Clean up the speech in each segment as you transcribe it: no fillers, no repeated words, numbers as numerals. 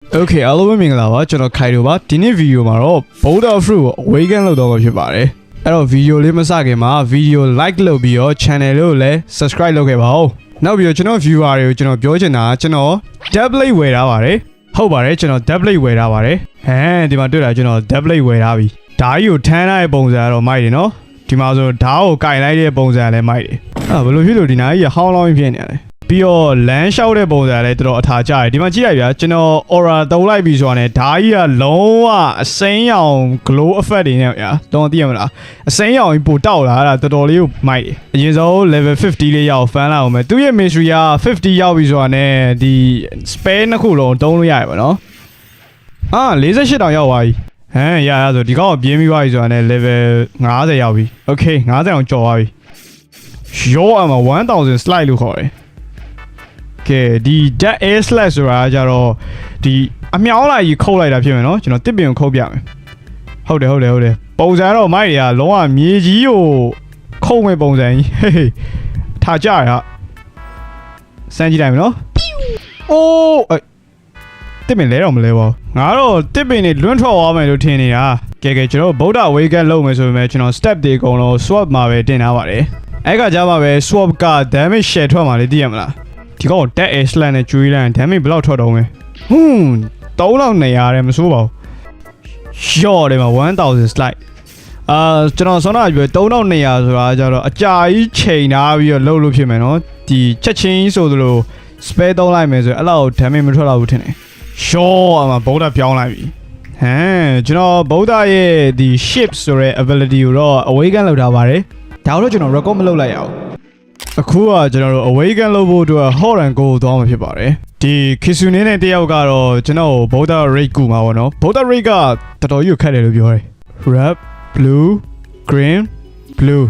Okay အားလုံးပဲမင်္ဂလာပါကျွန်တော်ခိုင်တို့ပါဒီနေ့ဗီဒီယိုမှာတော့ Boulder Fruit ကို awaken လုပ်တော့မှာဖြစ်ပါတယ်အဲ့တော့ဗီဒီယိုလေးမစခင်မှာဗီဒီယို like လုပ်ပြီးတော့ channel လေးကိုလည်း subscribe လုပ်ခဲ့ပါဦးနောက်ပြီးတော့ကျွန်တော် viewer တွေကိုကျွန်တော်ပြောချင်တာကျွန်တော် tablet ဝယ်ထားပါတယ်ဟုတ်ပါတယ်ကျွန်တော် tablet ဝယ်ထားပါတယ်ဒီမှာတွေ့တာကျွန်တော် tablet ဝယ်ထားပြီဓာတ်ကြီးကိုထမ်းထားတဲ့ပုံစံကတော့မိုက်တယ်နော်ဒီမှာဆိုဓာတ်ကိုကင်လိုက်တဲ့ပုံစံလည်းမိုက်တယ်ဘယ်လိုဖြစ်လို့ဒီနားကြီးဟောင်းလောင်းဖြစ်နေရလဲပြီးတော့လမ်းလျှောက်တဲ့ပုံစံလည်းတော်တော်အထာကျတယ်ဒီမှာကြည့်လိုက်ဗျာကျွန်တော် aura သုံးလိုက်ပြီဆိုတာနဲ့ဓာကြီးကလုံးဝအစိမ်းရောင် glow effect တွေနဲ့ဗျာတော့သိရမလားအစိမ်းရောင်ကြီးပိုတောက်လာတာတော်တော်လေးကိုမိုက်တယ်အရင်ဆုံး level 50 လေးရောက်ဖမ်းလာအောင်မယ်သူရဲ့ mystery က50ရောက်ပြီဆိုတာနဲ့ဒီ spare နှစ်ခုလုံးတုံးလို့ရတယ်ပေါ့နော်48တောင်ရောက်သွားပြီရဆိုဒီကောင်ကပြင်းပြီးသွားပြီဆိုတာနဲ့ level 50ရောက်ပြီ okay 50အောင်ကျော်သွားပြီရောအမ1000 slide လို့ခေါ်တယ်ကဲဒီ dead air slash ဆိုတာကြတော့ဒီအမြောင်းလိုက်ကြီးခုတ်လိုက်တာဖြစ်မယ်နော်ကျွန်တော်တစ်ပင်ကိုခုတ်ပြမယ်ဟုတ်တယ်ပုံစံတော့မိုက်တွေကလုံးဝမြေကြီးကိုခုတ်မဲ့ပုံစံကြီးဟေးထားကြရစမ်းကြည့်လိုက်မယ်နော်အိုးတစ်ပင်လဲတော့မလဲပါငါတော့တစ်ပင်တွေလွန်းထွက်သွားမယ်လို့ထင်နေတာကဲကျွန်တော်ဗုဒ္ဓဝေကလုပ်မယ်ဆိုပေမဲ့ကျွန်တော် step တွေအကုန်လုံး swap မှာပဲတင်ထားပါတယ်အဲ့ကကြမှာပဲ swap က damage share ထွက်မှာလေသိရမလားဒီကောင် dead air slash နဲ့ကျွေးလိုက် damage ဘယ်လောက်ထွက်တော့မလဲ3200ရဲမစိုးပါဘူးရော့တယ်မှာ1000 slide ကျွန်တော်ဆောင်းတာပြော3200ဆိုတာကြတော့အကြာကြီးချိန်ထားပြီးတော့လှုပ်လို့ဖြစ်မယ်နော်ဒီချက်ချင်းဆိုသလို spare သုံးလိုက်မယ်ဆိုရင်အဲ့လောက် damage မထွက်တော့ဘူးထင်တယ်ရော့အမဗုဒ္ဓပြောင်းလိုက်ပြီကျွန်တော်ဗုဒ္ဓရဲ့ဒီ ship ဆိုတဲ့ ability ကိုတော့ awaken လုပ်ထားပါတယ်ဒါတော့ကျွန်တော် record မလုပ်လိုက်ရအောင်အခုကကျွန်တော်တို့ awaken လုပ်ဖို့အတွက် hot and go သွားမှာဖြစ်ပါတယ်ဒီ Kitsune နဲ့တယောက်ကတော့ကျွန်တော် Boulder Rate ကူမှာပေါ့နော် Boulder Rate ကတော်တော်ကြီးခက်တယ်လို့ပြောတယ် red blue green blue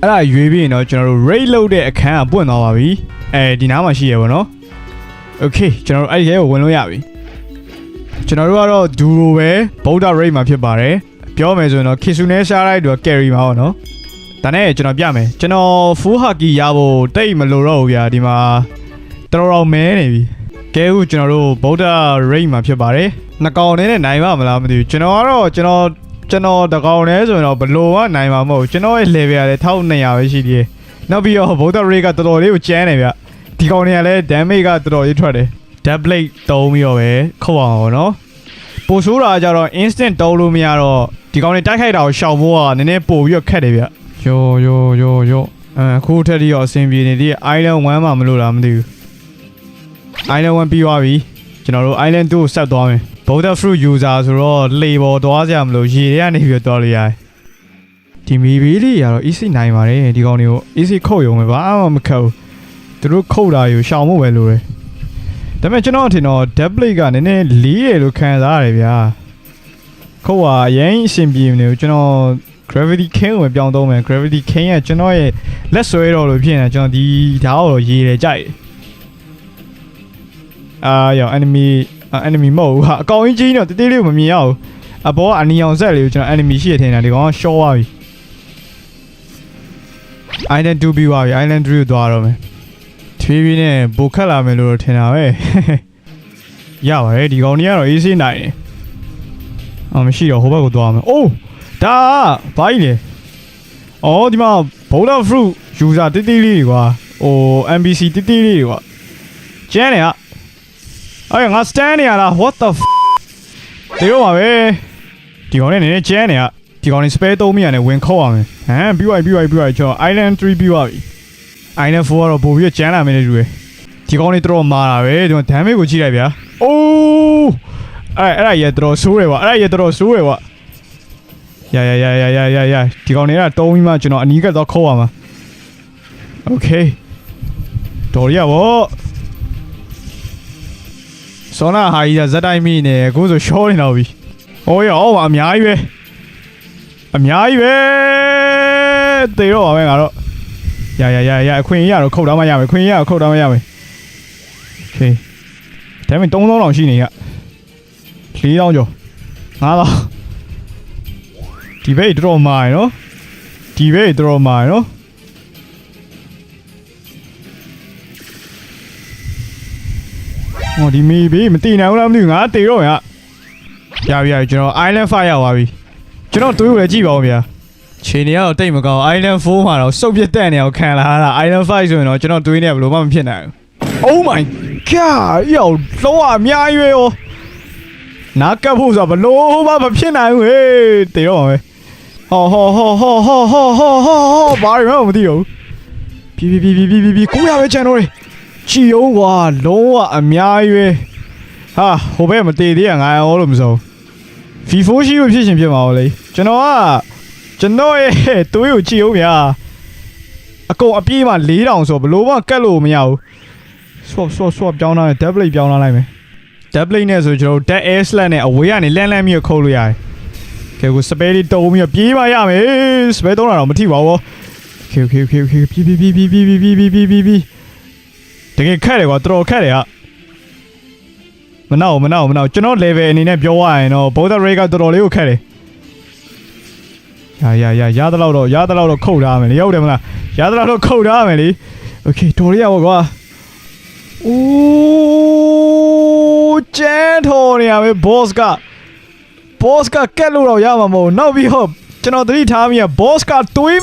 အဲ့ဒါရွေးပြီးရင်တော့ကျွန်တော်တို့ rate လုပ်တဲ့အခန်းကပွင့်သွားပါပြီဒီနားမှာရှိရပေါ့နော် okay ကျွန်တော်တို့အဲ့ဒီရဲကိုဝင်လို့ရပြီကျွန်တော်တို့ကတော့ duo ပဲ Boulder Rate မှာဖြစ်ပါတယ်ပြောမယ်ဆိုရင်တော့ Kitsune ရှားလိုက်တော့ carry မှာပေါ့နော်ဒါနဲ့ကျွန်တော်ပြမယ်ကျွန်တော် full haki ရဖို့တိတ်မလိုတော့ဘူးဗျာဒီမှာတော်မဲနေပြီကဲအခုကျွန်တော်တို့ Boulder Rate မှာဖြစ်ပါတယ်နှစ်ကောင်နဲ့နိုင်ပါမလားမသိဘူးကျွန်တော်ကတော့ကျွန်တော်တကောင်နဲ့ဆိုရင်တော့ဘလို့ကနိုင်မှာမဟုတ်ကျွန်တော်ရဲ့ level ကလည်း1200ပဲရှိသေးတယ်နောက်ပြီးတော့ Boulder Rate ကတော်တော်လေးကိုကျန်းနေဗျဒီကောင်တွေကလည်း damage ကတော်တော်လေးထွက်တယ် dead blade တုံးပြီးတော့ပဲခုတ်အောင်ပေါ့နော်ပိုဆိုးတာကြတော့ instant တုံးလို့မရတော့ဒီကောင်တွေတိုက်ခိုက်တာကိုရှောင်ဖို့ကနည်းနည်းပို့ပြီးတော့ခက်တယ်ဗျယောအခုထက်ဒီရောအဆင်ပြေနေသေး Island 1မှာမလို့လားမသိဘူး Island 1ပြီးသွားပြီကျွန်တော်တို့ Island 2ကိုဆက်သွားမယ် Boulder Fruit user ဆိုတော့လေပေါ်သွားကြမလို့ရေထဲကနေပြီးတော့လို့ရတယ်ဒီမီဘီလေးကတော့ easy နိုင်ပါတယ်ဒီကောင်တွေကို easy ခုတ်ရုံပဲဘာမှမခက်ဘူးသူတို့ခုတ်တာယူရှောင်ဖို့ပဲလိုတယ်ဒါပေမဲ့ကျွန်တော်ထင်တော့ dead blade ကနည်းနည်းလေးရလို့ခံစားရတယ်ဗျာခုတ်ကအရင်အဆင်ပြေနေဘူးကျွန်တော်Gravity King ကိုပြောင်းသုံးမယ် Gravity King ကကျွန်တော်ရဲ့လက်ဆွဲတော်လို့ဖြစ်နေကျွန်တော်ဒီဓာတ်ကိုရေတယ်ကြိုက်ရော enemy မဟုတ်ဘူးဟာအကောင်ကြီးတော့တေးသေးလေးကိုမမြင်ရဘူးအဘောကအနီအောင်ဆက်လေးကိုကျွန်တော် enemy ရှိရထင်တယ်ဒီကောင်က short သွားပြီ Island 2ပြီးသွားပြီ Island 3ကိုသွားတော့မယ်ထွေးပြီးနဲ့ပိုခတ်လာမယ်လို့ထင်တာပဲရပါတယ်ဒီကောင်ကြီးကတော့ easy နိုင်တယ်မရှိတော့ဟိုဘက်ကိုသွားမယ်အိုးဒါဘာကြီးလဲအော်ဒီမှာ Boulder Fruit user တိတိလေးတွေကွာNPC တိတိလေးတွေကွာကျန်းနေဟာငါ stand နေရလား what the ဒီတော့ပါပဲဒီကောင်နဲ့နည်းနည်းကျန်းနေဟာဒီကောင်နဲ့ spare 3မိရနဲ့ဝင်ခုတ်ရမယ်ပြီးသွားကျွန်တော် Island 3ပြီးသွားပြီ Island 4ကတော့ပို့ပြီးကျန်းလာမယ်တူတယ်ဒီကောင်နဲ့တော်မာတာပဲဒီကောင် damage ကိုကြည့်လိုက်ဗျာအိုးအဲ့ဒါရေတော်ဆိုးတယ်ကွာရဒီကောင်တွေကတုံးပြီးမှကျွန်တော်အနီးကပ်တော့ခုတ်ရမှာโอเคတော်ရပါဆောနာဟာကြီးကဇက်တိုင်းမိနေအခုဆိုရှောနေတော့ပြီဟိုရောအများကြီးပဲတေတော့ပါပဲငါတော့ရအခွင့်ရတော့ခုတ်တော့မှရမယ်ခွင့်ရတော့ခုတ်တော့မှရမယ်โอเคဒါပေမဲ့3000လောက်ရှိနေရ4000ကျော်5000ဒီဘေးတော်မိုင်းနော် ဟောဒီမီဘေးမတည်နိုင်ဘူးလားမသိဘူးငါတေတော့ရပြီကျွန်တော် Island 5ရောက်သွားပြီကျွန်တော်တွေးလို့လည်းကြည့်ပါဦးဗျာခြေနေရတော့တိတ်မကောင်း Island 4မှာတော့စုပ်ပြတ်တက်နေအောင်ခံလာတာ Island 5ဆိုရင်တော့ကျွန်တော်တွေးနေဘယ်လိုမှမဖြစ်နိုင်ဘူး Oh my god ယောလုံးဝအများကြီးပဲရောနားကပ်ဖို့ဆိုဘယ်လိုမှမဖြစ်နိုင်ဘူးဟေးတေတော့ပါပဲဟောဘာရမသိဘူးပြီကိုရပဲချန်တော့ချီအောင်ကွာလုံးဝအများကြီးပဲဟာဟိုဘက်မတေသေးရငါရောလို့မဆုံး V4 ရှိလို့ဖြစ်ရှင်ဖြစ်မှာလေကျွန်တော်ရဲ့တွေးကိုချီအောင်ဗျာအကုန်အပြေးမှ4000ဆိုဘလို့မှကတ်လို့မရဘူးswap ပြောင်းလာတယ် double ပြောင်းလာလိုက်မယ် double နဲ့ဆိုကျွန်တော် dead air slant နဲ့အဝေးကနေလန့်ပြီးခုတ်လို့ရတယ်ကဲကို spare လေးတုံးပြီးပြေးမှရမယ် spare တုံးတာတော့မထိပါဘူး Okay ပြီတကယ်ခက်တယ်ကွာတော်ခက်တယ်ဟာမနောက်ကျွန်တော် level အနေနဲ့ပြောရရင်တော့ Boulder Ray ကတော်တော်လေးကိုခက်တယ်ရသလောက်တော့ခုတ်ထားမယ်လေရောက်တယ်မလားရသလောက်တော့ခုတ်ထားမယ်လေ Okay တော်ရရပါကွာအိုးကျန်းတော်နေရပဲ boss ကကက်လို့တော့ရမှာမဟုတ်နောက်ပြီးတော့ကျွန်တော်သတိထားမိရ boss ကတွေး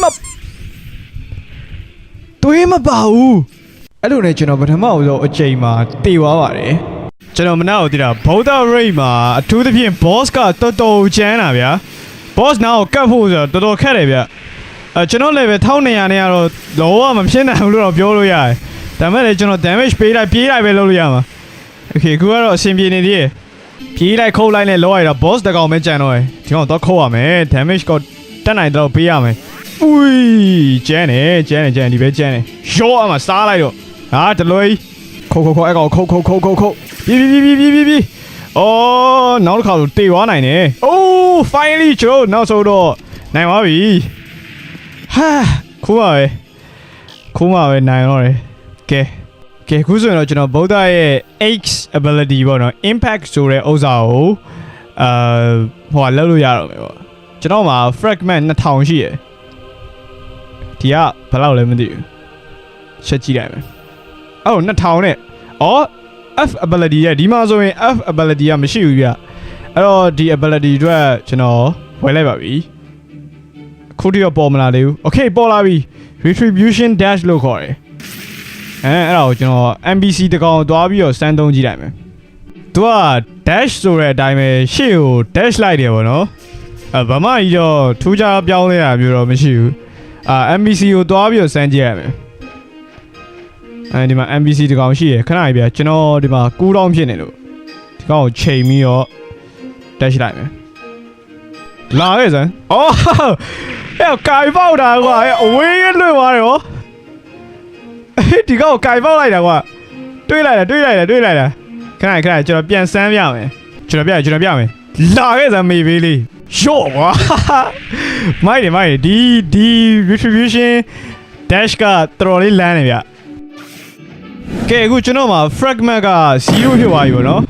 မပါဘူးအဲ့လိုနဲ့ကျွန်တော်ပထမဆုံးအချိန်မှာတေသွားပါတယ်ကျွန်တော်မနာကိုသိတာ Boulder Ray မှာအထူးသဖြင့် boss ကတော်တော်ကျန်းတာဗျာ boss နာကိုကတ်ဖို့ဆိုတော့တော်တော်ခက်တယ်ဗျကျွန်တော် level 1200နဲ့ကတော့လောကမဖြစ်နိုင်ဘူးလို့တော့ပြောလို့ရတယ်ဒါမဲ့လည်းကျွန်တော် damage ပေးလိုက်ပြေးလိုက်ပဲလုပ်လို့ရမှာ Okay ခုကတော့အဆင်ပြေနေသေးတယ်ပြေးလိုက်ခုတ်လိုက်နဲ့လောရတာ boss တကောင်ပဲကြံတော့တယ်ဒီကောင်တော့ခုတ်ရမယ် damage ကိုတက်နိုင်တော့ပေးရမယ်อุ้ยကျန်းနေဒီပဲကျန်းနေရောအမစားလိုက်တော့ဟာတလွဲခုတ်အဲ့ကောင်ခုတ်ပြီအော်နောက်တစ်ခါဆိုတေသွားနိုင်တယ်အိုး finally ကျွန်တော်နောက်ဆုံးတော့နိုင်ပါပြီဟာခိုးပါပဲနိုင်တော့တယ်ကဲခုဆိုရင်တော့ကျွန်တော် Boulder ရဲ့ X ability ပေါ့နော် impact ဆိုတဲ့ဥစ္စာကိုဟိုလောက်လို့ရတော့မယ်ပေါ့ကျွန်တော်မှာ fragment 2000ရှိရယ်ဒီကဘယ်လောက်လဲမသိဘူးချက်ကြည့်လိုက်မယ်အော်2000နဲ့အော် F ability ရဲ့ဒီမှာဆိုရင် F ability ကမရှိဘူးပြအဲ့တော့ဒီ ability အတွက်ကျွန်တော်ဝယ်လိုက်ပါပြီခုတည်းတော့ပေါ်မလာသေးဘူး Okay ပေါ်လာပြီ retribution dash လို့ခေါ်တယ်အဲ့ဒါကိုကျွန်တော် NPC တကောင်သွားပြီးတော့စမ်းသုံးကြည့်လိုက်မယ်သူက dash ဆိုတဲ့အတိုင်းပဲရှေ့ကို dash လိုက်တယ်ပေါ့နော်ဘာမှကြီးတော့ထူးခြားပြောင်းလဲတာမျိုးတော့မရှိဘူးNPC ကိုသွားပြီးတော့စမ်းကြည့်ရမယ်ဒီမှာ NPC တကောင်ရှိရခဏကြီးဗျာကျွန်တော်ဒီမှာကူးတောင်းဖြစ်နေလို့ဒီကောင်ကိုချိန်ပြီးတော့ dash လိုက်မယ်လာခဲ့စမ်းအော်အဲ့ကိုင်ပေါက်တာကွာအဝေးလွတ်သွားတယ်ဟောဒီကောင်ကိုကိုင်ပေါက်လိုက်တာကွာတွေးလိုက်တာခဏကျွန်တော်ပြန်စမ်းပြမယ်ကျွန်တော်ပြမယ်လာခဲ့စမ်းမေးပေးလေးရော့ကွာမိုက်တယ်ဒီ retribution dash ကတော်တော်လေးလမ်းနေဗျကဲအခုကျွန်တော်မှာ fragment က0ဖြစ်သွားပြီပေါ့နော်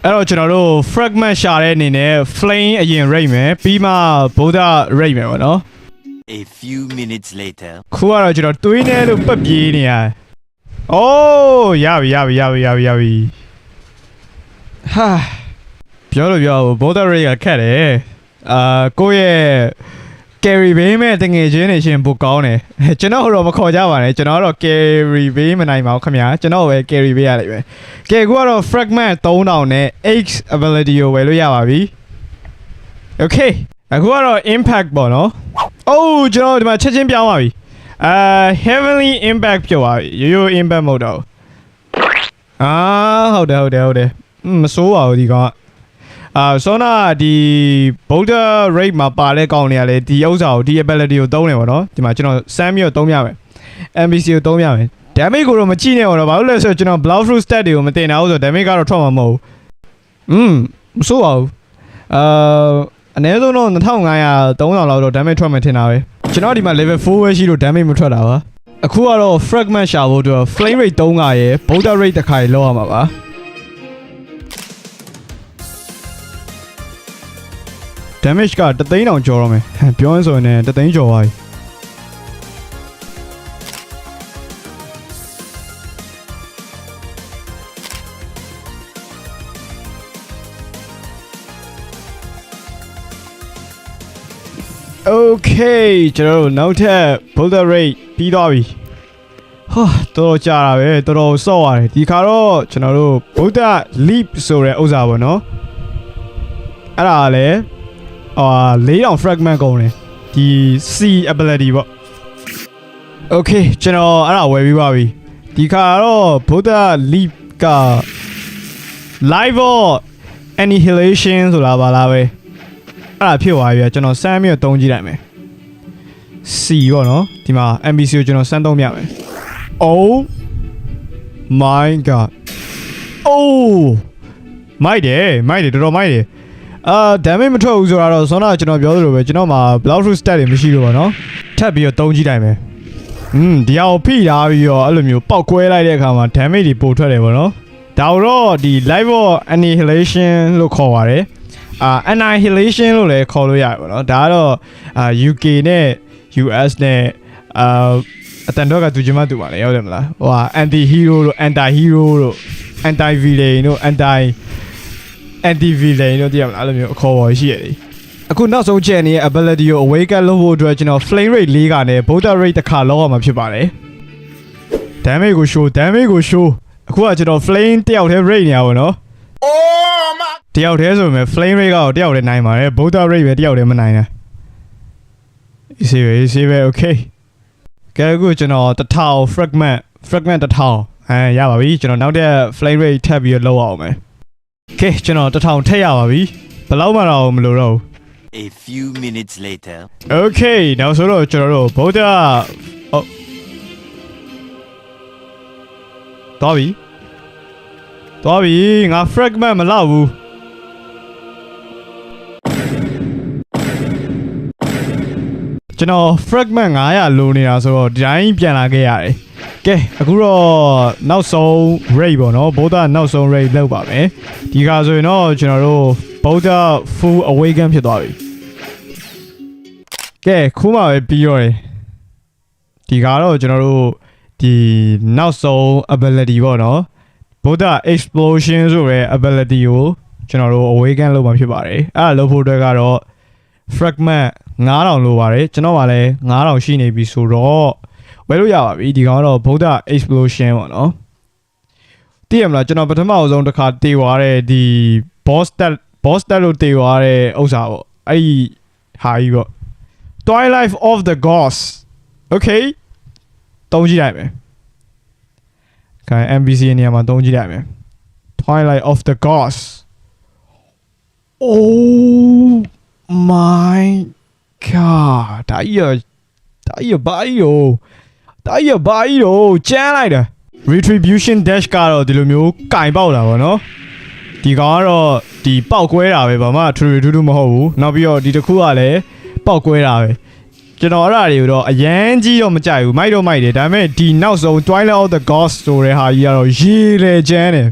အဲ့တော့ကျွန်တော်တို့ fragment ရှာတဲ့အနေနဲ့ flame အရင် rate မယ်ပြီးမှ Boulder rate မယ်ပေါ့နော် A few minutes later ခုကတော့ကျွန်တော်တွေးနေလို့ပတ်ပြေးနေရအိုးရပြီဟာပြောလို့Boulder rate ကခက်တယ်ကိုယ့်ရဲ့ carry ဘေးမဲ့တငယ်ချင်းတွေရှင်ပိုကောင်းတယ်ကျွန်တော်တော့မခေါ်ကြပါနဲ့ကျွန်တော်တော့ carry ဘေးမနိုင်ပါဘူးခင်ဗျာကျွန်တော်ပဲ carry ဘေးရလိမ့်မယ်ကဲအခုကတော့ fragment 3000နဲ့ X ability ကိုဝယ်လို့ရပါပြီ Okay အခုကတော့ impact ပေါ့နော်အိုးကျွန်တော်ဒီမှာချက်ချင်းပြောင်းပါပြီheavenly impact ဖြစ်သွားပြီရိုး impact မဟုတ်တော့ဟုတ်တယ်မစိုးပါဘူးဒီကောင်ဆောနာဒီ Boulder Rate မှာပါတဲ့ကောင်တွေကလည်းဒီဥစ္စာကိုဒီ ability ကိုသုံးနေပါတော့ဒီမှာကျွန်တော်စမ်းပြီးတော့သုံးရမယ် NPC ကိုသုံးရမယ် damage ကိုတော့မကြည့်နဲ့တော့ဘာလို့လဲဆိုတော့ကျွန်တော် blood fruit stat တွေကိုမတင်တာဘူးဆိုတော့ damage ကတော့ထွက်မှာမဟုတ်ဘူးမဆိုးပါဘူးအနည်းဆုံးတော့2500 3000လောက်တော့ damage ထွက်မယ်ထင်တာပဲကျွန်တော်ဒီမှာ level 4ပဲရှိလို့ damage မထွက်တာပါအခုကတော့ fragment ရှာဖို့အတွက် flame rate 300ရယ် Boulder Rate တစ်ခါရလောက်ရမှာပါdamage က3,000တောင်ကျော်တော့မယ်ပြောရင်ဆိုရင်3,000ကျော်သွားပြီ Okay ကျွန်တော်တို့နောက်ထပ် boulder rate ပြီးသွားပြီဟာတော်ကြာတာပဲတော်ဆော့ရတယ်ဒီခါတော့ကျွန်တော်တို့ boulder leap ဆိုတဲ့ဥစ္စာပေါ့နော်အဲ့ဒါလည်း4000 fragment ကုန်တယ်ဒီ C ability ပေါ့ Okay ကျွန်တော်အဲ့ဒါဝယ်ပြီးပါပြီဒီခါတော့ boulder leap က live annihilation ဆိုတာပါလားပဲအဲ့ဒါဖြစ်သွားပြီကျွန်တော်စမ်းပြီးတော့သုံးကြည့်လိုက်မယ် C ပေါ့နော်ဒီမှာ NPC ကိုကျွန်တော်စမ်းသုံးပြမယ် Oh my god Oh မိုက်တယ်တော်တော်မိုက်တယ်damage မထွက်ဘူးဆိုတော့ဆောနာကျွန်တော်ပြောသလိုပဲကျွန်တော်မှာ block through stat တွေမရှိလို့ပါနော်ထပ်ပြီးတော့သုံးကြည့်လိုက်မယ်ဒီအောင်ဖိထားပြီးတော့အဲ့လိုမျိုးပောက်ကွဲလိုက်တဲ့အခါမှာ damage တွေပိုထွက်တယ်ပေါ့နော်ဒါတော့ဒီ live annihilation လို့ခေါ်ပါတယ်annihilation လို့လည်းခေါ်လို့ရတယ်ပေါ့နော်ဒါကတော့UK နဲ့ US နဲ့အတန်တော့ကသူချင်းမတူပါလေဟုတ်တယ်မလားဟိုanti hero တို့ anti hero တို့ anti villain တို့ anti villain တို့တရားမလားအဲ့လိုမျိုးအခေါ်ပေါ်ရှိရတယ်အခုနောက်ဆုံးချက်နေရဲ့ ability ကို awaken လုပ်ဖို့အတွက်ကျွန်တော် flame rate 4ကနေ boulder rate တစ်ခါလောက်ရမှာဖြစ်ပါတယ် damage ကို show အခုကကျွန်တော် flame တယောက်တည်း rate နေရပါတော့တယောက်တည်းဆိုပေမဲ့ flame rate ကတော့တယောက်တည်းနိုင်ပါတယ် boulder rate ပဲတယောက်တည်းမနိုင်တာ easy ပဲ okay ကဲအခုကျွန်တော်1000 fragment 1000ရပါပြီကျွန်တော်နောက်တဲ့ flame rate ထပ်ပြီးလောက်အောင်မယ်ကဲကျွန်တော်1000ထည့်ရပါပြီဘယ်လောက်မှတော့မလိုတော့ဘူး A few minutes later. Okay နောက်ဆိုတော့ကျွန်တော်တို့ boulder သွားပြီငါ fragment မလောက်ဘူးကျွန်တော် fragment 900လိုနေတာဆိုတော့ဒီတိုင်းပြန်လာခဲ့ရတယ်ကဲအခုတော့နောက်ဆုံး rate ပေါ့နော် boulder နောက်ဆုံး rate လောက်ပါမယ်ဒီကဆိုရင်တော့ကျွန်တော်တို့ boulder full awaken ဖြစ်သွားပြီကဲခုမှပဲပြီးရောတယ်ဒီကတော့ကျွန်တော်တို့ဒီနောက်ဆုံး ability ပေါ့နော် boulder explosion ဆိုတဲ့ ability ကိုကျွန်တော်တို့ awaken လုပ်မှာဖြစ်ပါတယ်အဲ့ဒါလုပ်ဖို့အတွက်ကတော့ fragment 9000လိုပါတယ်ကျွန်တော်ကလည်း9000ရှိနေပြီဆိုတော့ဝယ်လို့ရပါပြီဒီကောင်ကတော့ boulder explosion ပေါ့နော်သိရမလားကျွန်တော်ပထမအဆုံးတစ်ခါတေသွားတဲ့ဒီ boss stat လို့တေသွားတဲ့ဥစ္စာပေါ့အဲ့ဒီဟာကြီးပေါ့ Twilight of the Gods Okay သုံးကြည့်လိုက်မယ်ခိုင် NPC နေရာမှာသုံးကြည့်လိုက်မယ် Twilight of the Gods Oh my god ဒါကြီးဘာကြီးရောကျန်းလိုက်တာ Retribution Dash ကတော့ဒီလိုမျိုးကင်ပေါက်တာပေါ့နော်ဒီကောင်ကတော့ဒီပေါက်ကွဲတာပဲဘာမှထူးမဟုတ်ဘူးနောက်ပြီးတော့ဒီတစ်ခုကလည်းပေါက်ကွဲတာပဲကျွန်တော်အဲ့ဒါတွေကိုတော့အရန်ကြီးတော့မကြိုက်ဘူးမိုက်တယ်ဒါပေမဲ့ဒီနောက်ဆုံး Twilight of the Gods ဆိုတဲ့ဟာကြီးကတော့ရေလေကျန်းတယ်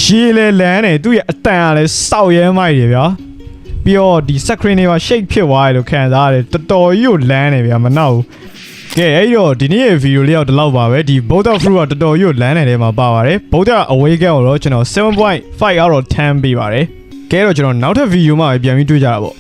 ရေလေလန်းတယ်သူ့ရဲ့အတန်ကလည်းစောက်ရဲမိုက်တယ်ဗျာပြီးတော့ဒီ screen တွေမှာ shake ဖြစ်သွားတယ်လို့ခံစားရတယ်တော်တော်ကြီးကိုလန်းတယ်ဗျာမနောက်ဘူးကဲအဲ့တော့ဒီနေ့ရဲ့ video လေးတော့ဒီလောက်ပါပဲဒီ boulder fruit ကတော်တော်ကြီးကိုလန်းနေတယ်မှာပါပါတယ် boulder awaken ကိုတော့ကျွန်တော် 7.5 out of 10ပေးပါတယ်ကဲတော့ကျွန်တော်နောက်ထပ် video မှာပြန်ပြီးတွေ့ကြတာပေါ့